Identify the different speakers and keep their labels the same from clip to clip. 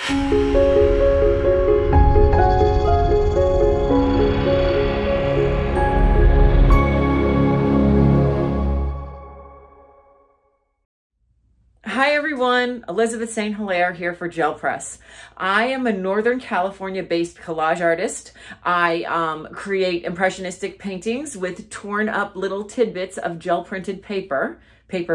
Speaker 1: Hi everyone, Elizabeth St. Hilaire here for Gel Press. I am a Northern California based collage artist. I create impressionistic paintings with torn up little tidbits of gel printed paper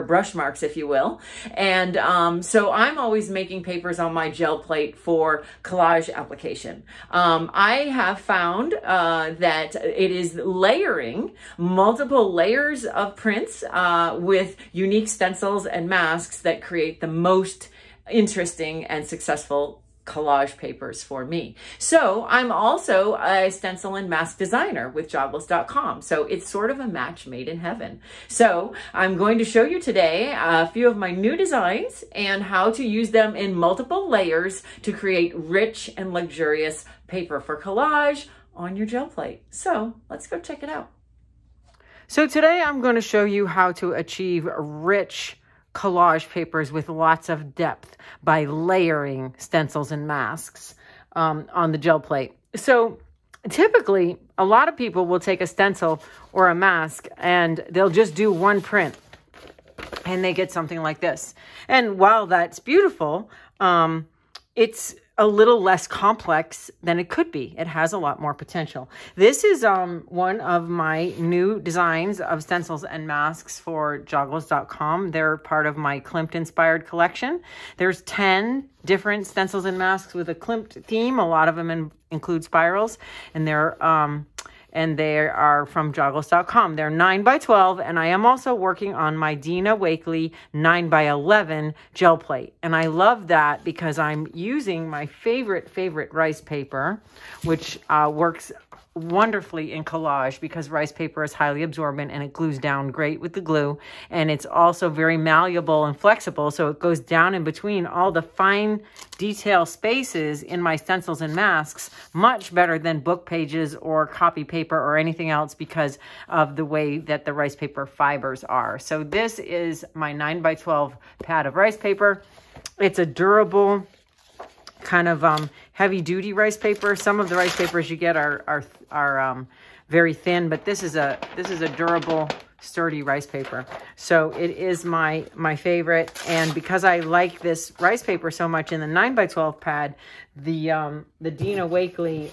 Speaker 1: brush marks, if you will. And so I'm always making papers on my gel plate for collage application. I have found that it is layering multiple layers of prints with unique stencils and masks that create the most interesting and successful collage papers for me. So I'm also a stencil and mask designer with jogless.com. So it's sort of a match made in heaven. So I'm going to show you today a few of my new designs and how to use them in multiple layers to create rich and luxurious paper for collage on your gel plate. So let's go check it out. So today I'm going to show you how to achieve rich collage papers with lots of depth by layering stencils and masks on the gel plate. So typically, a lot of people will take a stencil or a mask and they'll just do one print and they get something like this. And while that's beautiful, it's a little less complex than it could be. It has a lot more potential. This is one of my new designs of stencils and masks for jogless.com. They're part of my Klimt inspired collection. There's 10 different stencils and masks with a Klimt theme. A lot of them include spirals, and they are from jogless.com. They're 9x12, and I am also working on my Dina Wakley 9x11 gel plate. And I love that because I'm using my favorite rice paper, which works wonderfully in collage because rice paper is highly absorbent and it glues down great with the glue. And it's also very malleable and flexible, so it goes down in between all the fine detail spaces in my stencils and masks much better than book pages or copy paper or anything else because of the way that the rice paper fibers are. So this is my 9x12 pad of rice paper. It's a durable kind of heavy duty rice paper. Some of the rice papers you get are very thin, but this is a durable, sturdy rice paper. So it is my favorite. And because I like this rice paper so much in the 9x12 pad, the Dina Wakley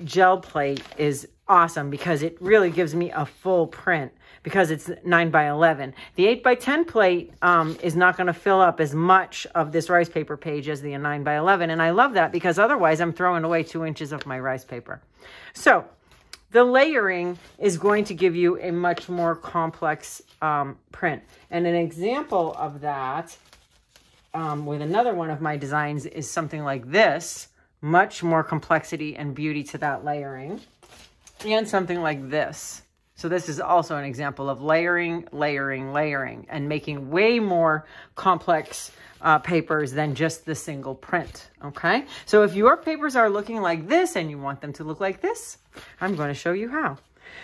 Speaker 1: gel plate is awesome because it really gives me a full print because it's 9x11. The 8x10 plate is not going to fill up as much of this rice paper page as the 9x11. And I love that because otherwise I'm throwing away 2 inches of my rice paper. So the layering is going to give you a much more complex print. And an example of that with another one of my designs is something like this. Much more complexity and beauty to that layering. And something like this. So this is also an example of layering, and making way more complex papers than just the single print, okay? So if your papers are looking like this and you want them to look like this, I'm going to show you how.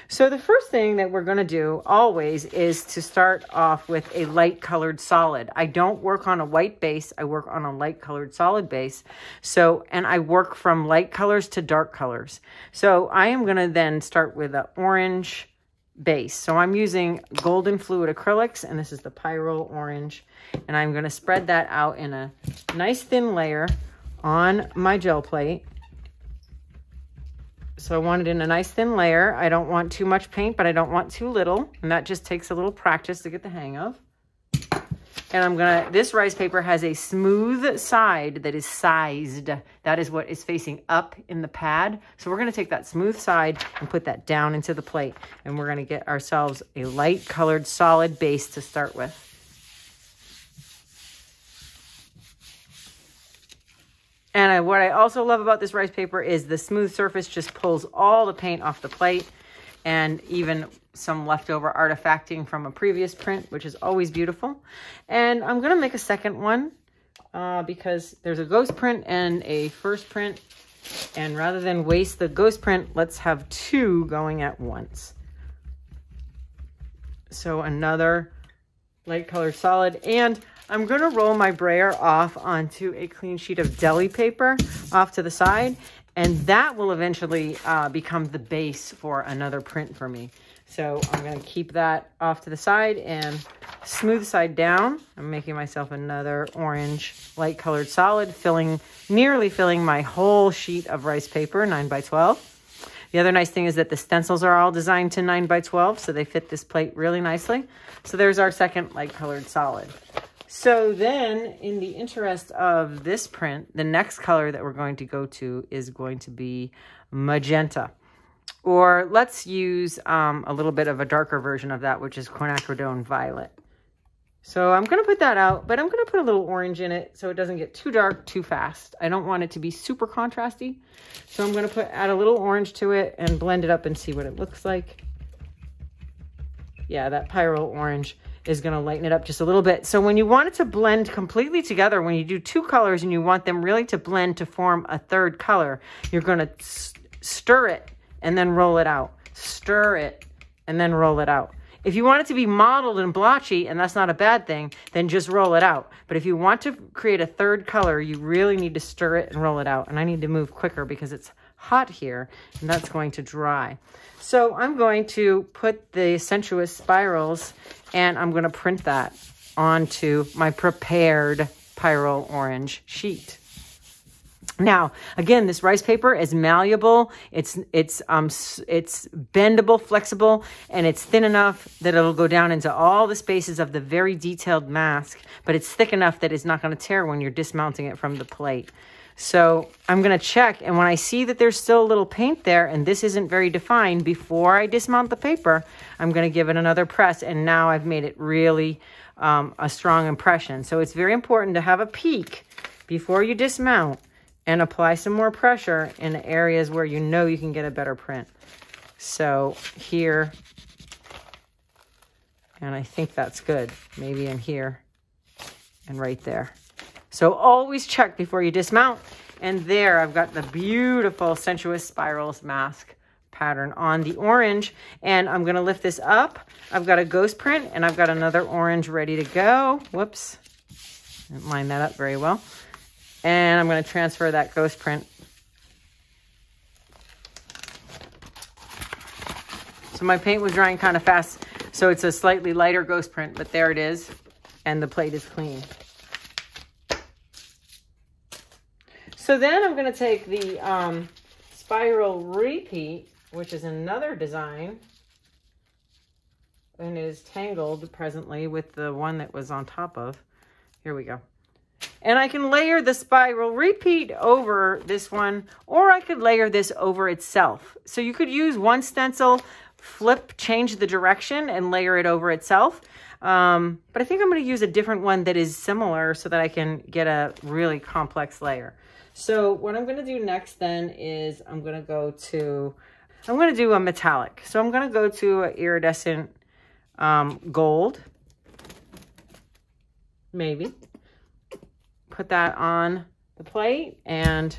Speaker 1: So the first thing that we're going to do always is to start off with a light colored solid. I don't work on a white base. I work on a light colored solid base. So, and I work from light colors to dark colors. So I am going to then start with an orange base. So I'm using golden fluid acrylics, and this is the Pyrrole orange. And I'm going to spread that out in a nice thin layer on my gel plate. So I want it in a nice thin layer. I don't want too much paint, but I don't want too little. And that just takes a little practice to get the hang of. And this rice paper has a smooth side that is sized. That is what is facing up in the pad. So we're going to take that smooth side and put that down into the plate. And we're going to get ourselves a light colored solid base to start with. And what I also love about this rice paper is the smooth surface just pulls all the paint off the plate, and even some leftover artifacting from a previous print, which is always beautiful. And I'm going to make a second one because there's a ghost print and a first print. And rather than waste the ghost print, let's have 2 going at once. So another light colored solid. And I'm going to roll my brayer off onto a clean sheet of deli paper off to the side, and that will eventually become the base for another print for me. So I'm going to keep that off to the side and smooth side down. I'm making myself another orange light colored solid, nearly filling my whole sheet of rice paper, 9 by 12. The other nice thing is that the stencils are all designed to 9 by 12, so they fit this plate really nicely. So there's our second light colored solid. So then, in the interest of this print, the next color that we're going to go to is going to be Magenta. Or let's use a little bit of a darker version of that, which is quinacridone violet. So I'm going to put that out, but I'm going to put a little orange in it so it doesn't get too dark too fast. I don't want it to be super contrasty. So I'm going to add a little orange to it and blend it up and see what it looks like. Yeah, that pyro orange is going to lighten it up just a little bit. So when you want it to blend completely together, when you do two colors and you want them really to blend to form a third color, you're going to stir it and then roll it out. Stir it and then roll it out. If you want it to be mottled and blotchy, and that's not a bad thing, then just roll it out. But if you want to create a third color, you really need to stir it and roll it out. And I need to move quicker because it's hot here, and that's going to dry. So I'm going to put the sensuous spirals, and I'm going to print that onto my prepared pyro orange sheet. Now, again, this rice paper is malleable, it's bendable, flexible, and it's thin enough that it'll go down into all the spaces of the very detailed mask, but it's thick enough that it's not going to tear when you're dismounting it from the plate. So I'm going to check, and when I see that there's still a little paint there and this isn't very defined, before I dismount the paper, I'm going to give it another press, and now I've made it really a strong impression. So it's very important to have a peek before you dismount and apply some more pressure in areas where you know you can get a better print. So here, and I think that's good, maybe in here and right there. So always check before you dismount. And there I've got the beautiful Sensuous Spirals mask pattern on the orange, and I'm going to lift this up. I've got a ghost print and I've got another orange ready to go. Whoops, didn't line that up very well. And I'm going to transfer that ghost print. So my paint was drying kind of fast, so it's a slightly lighter ghost print, but there it is, and the plate is clean. So then I'm going to take the spiral repeat, which is another design, and it is tangled presently with the one that was on top of. Here we go. And I can layer the spiral repeat over this one, or I could layer this over itself. So you could use one stencil, change the direction, and layer it over itself. But I think I'm going to use a different one that is similar so that I can get a really complex layer. So what I'm going to do next then is I'm going to do a metallic. So I'm going to go to an iridescent gold, maybe. Put that on the plate and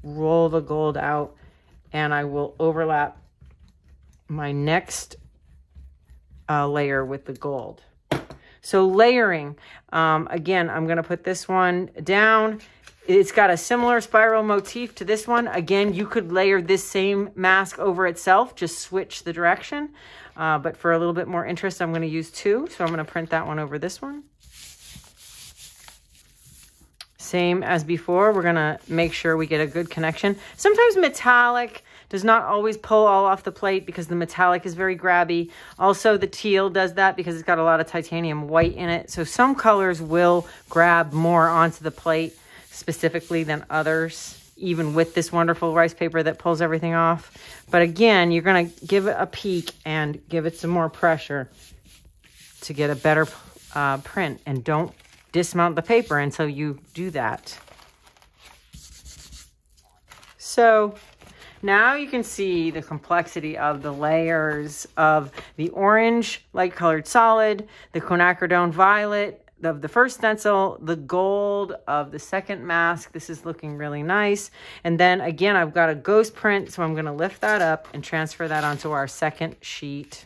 Speaker 1: roll the gold out, and I will overlap my next layer with the gold. So layering, again, I'm going to put this one down. It's got a similar spiral motif to this one. Again, you could layer this same mask over itself, just switch the direction. But for a little bit more interest, I'm going to use two. So I'm going to print that one over this one. Same as before, we're going to make sure we get a good connection. Sometimes metallic does not always pull all off the plate because the metallic is very grabby. Also, the teal does that because it's got a lot of titanium white in it. So some colors will grab more onto the plate specifically than others, even with this wonderful rice paper that pulls everything off. But again, you're going to give it a peek and give it some more pressure to get a better print. And don't dismount the paper until you do that. So now you can see the complexity of the layers of the orange light colored solid, the quinacridone violet of the first stencil, the gold of the second mask. This is looking really nice. And then again, I've got a ghost print, so I'm going to lift that up and transfer that onto our second sheet.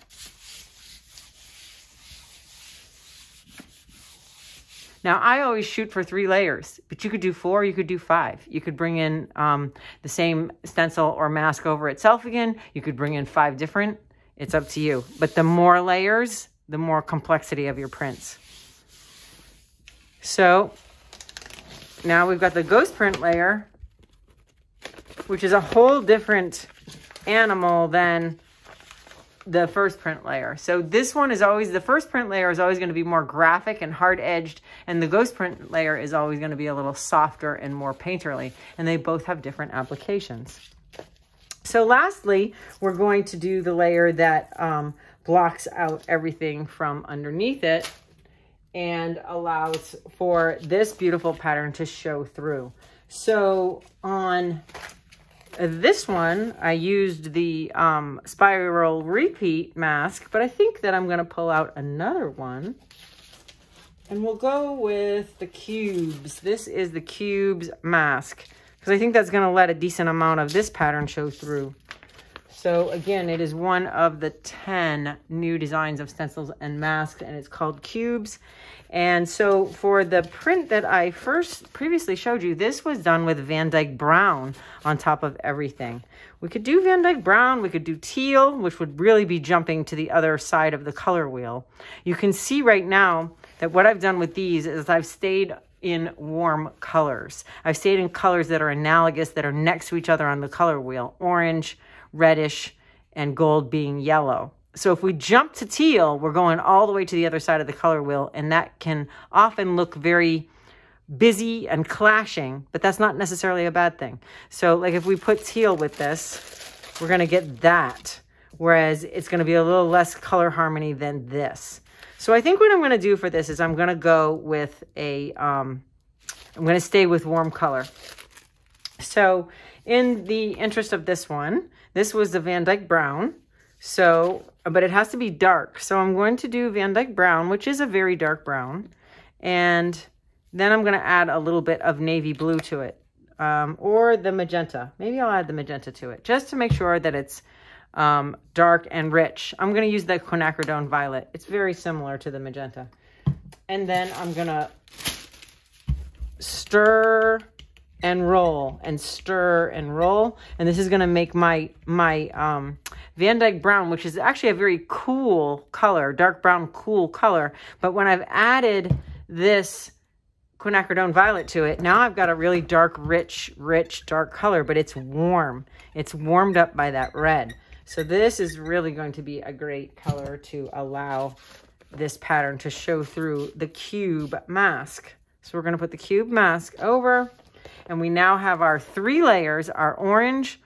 Speaker 1: Now, I always shoot for 3 layers, but you could do 4, you could do 5. You could bring in the same stencil or mask over itself again. You could bring in 5 different. It's up to you. But the more layers, the more complexity of your prints. So now we've got the ghost print layer, which is a whole different animal than the first print layer. So this one is always, the first print layer is always going to be more graphic and hard edged, and the ghost print layer is always going to be a little softer and more painterly, and they both have different applications. So lastly, we're going to do the layer that blocks out everything from underneath it and allows for this beautiful pattern to show through. So on this one, I used the spiral repeat mask, but I think that I'm going to pull out another one. And we'll go with the cubes. This is the cubes mask, because I think that's going to let a decent amount of this pattern show through. So again, it is one of the 10 new designs of stencils and masks, and it's called cubes. And so for the print that I previously showed you, this was done with Van Dyke Brown on top of everything. We could do Van Dyke Brown, we could do teal, which would really be jumping to the other side of the color wheel. You can see right now that what I've done with these is I've stayed in warm colors. I've stayed in colors that are analogous, that are next to each other on the color wheel, orange, reddish, and gold being yellow. So if we jump to teal, we're going all the way to the other side of the color wheel, and that can often look very busy and clashing, but that's not necessarily a bad thing. So like if we put teal with this, we're going to get that, whereas it's going to be a little less color harmony than this. So I think what I'm going to do for this is I'm going to go with a, I'm going to stay with warm color. So in the interest of this one, this was the Van Dyke Brown. So, but it has to be dark. So I'm going to do Van Dyke Brown, which is a very dark brown. And then I'm going to add a little bit of navy blue to it, or the magenta. Maybe I'll add the magenta to it just to make sure that it's dark and rich. I'm going to use the quinacridone violet. It's very similar to the magenta. And then I'm going to stir and roll and stir and roll. And this is going to make my Van Dyke Brown, which is actually a very cool color, dark brown, cool color. But when I've added this quinacridone violet to it, now I've got a really dark, rich, dark color, but it's warm. It's warmed up by that red. So this is really going to be a great color to allow this pattern to show through the cube mask. So we're going to put the cube mask over, and we now have our 3 layers, our orange,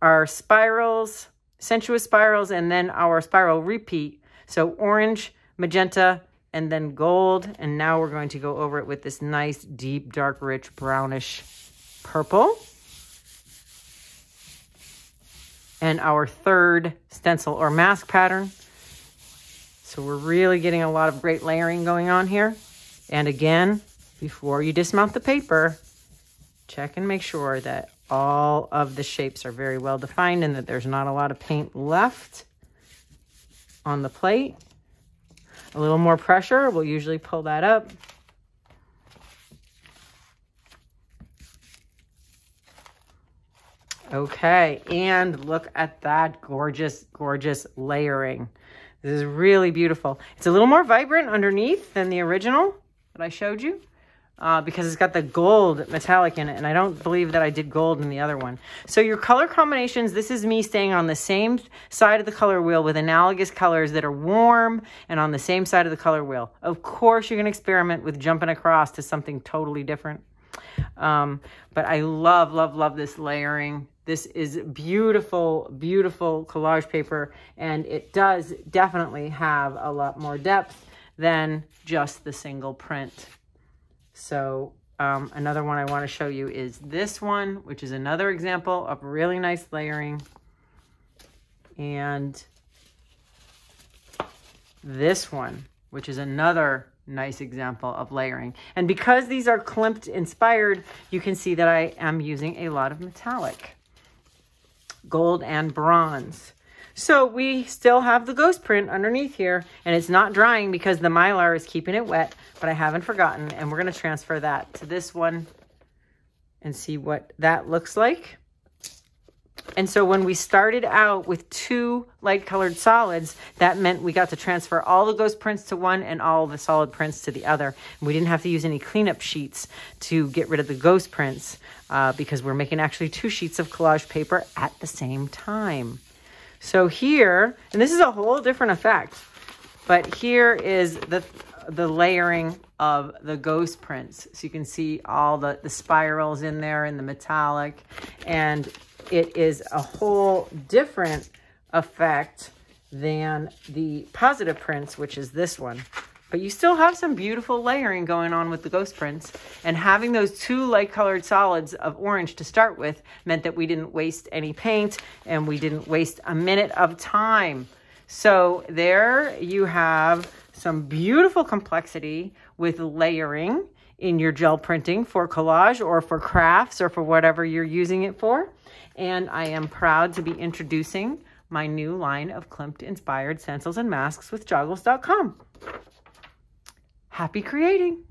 Speaker 1: our spirals, sensuous spirals, and then our spiral repeat. So orange, magenta, and then gold. And now we're going to go over it with this nice, deep, dark, rich, brownish purple. And our 3rd stencil or mask pattern. So we're really getting a lot of great layering going on here. And again, before you dismount the paper, check and make sure that all of the shapes are very well defined and that there's not a lot of paint left on the plate. A little more pressure will usually pull that up. Okay, and look at that gorgeous, gorgeous layering. This is really beautiful. It's a little more vibrant underneath than the original that I showed you. Because it's got the gold metallic in it, and I don't believe that I did gold in the other one. So your color combinations, this is me staying on the same side of the color wheel with analogous colors that are warm and on the same side of the color wheel. Of course, you can experiment with jumping across to something totally different. But I love, love, love this layering. This is beautiful, beautiful collage paper, and it does definitely have a lot more depth than just the single print. So another one I want to show you is this one, which is another example of really nice layering. And this one, which is another nice example of layering. And because these are Klimt inspired, you can see that I am using a lot of metallic, gold and bronze.
Speaker 2: So we still have the ghost print underneath here, and it's not drying because the Mylar is keeping it wet, but I haven't forgotten, and we're going to transfer that to this one and see what that looks like. And so when we started out with 2 light colored solids, that meant we got to transfer all the ghost prints to one and all the solid prints to the other. And we didn't have to use any cleanup sheets to get rid of the ghost prints because we're making actually 2 sheets of collage paper at the same time. So here, and this is a whole different effect, but here is the layering of the ghost prints. So you can see all the spirals in there and the metallic, and it is a whole different effect than the positive prints, which is this one. But you still have some beautiful layering going on with the ghost prints. And having those 2 light colored solids of orange to start with meant that we didn't waste any paint and we didn't waste a minute of time. So there you have some beautiful complexity with layering in your gel printing for collage or for crafts or for whatever you're using it for. And I am proud to be introducing my new line of Klimt-inspired stencils and masks with Joggles.com. Happy creating!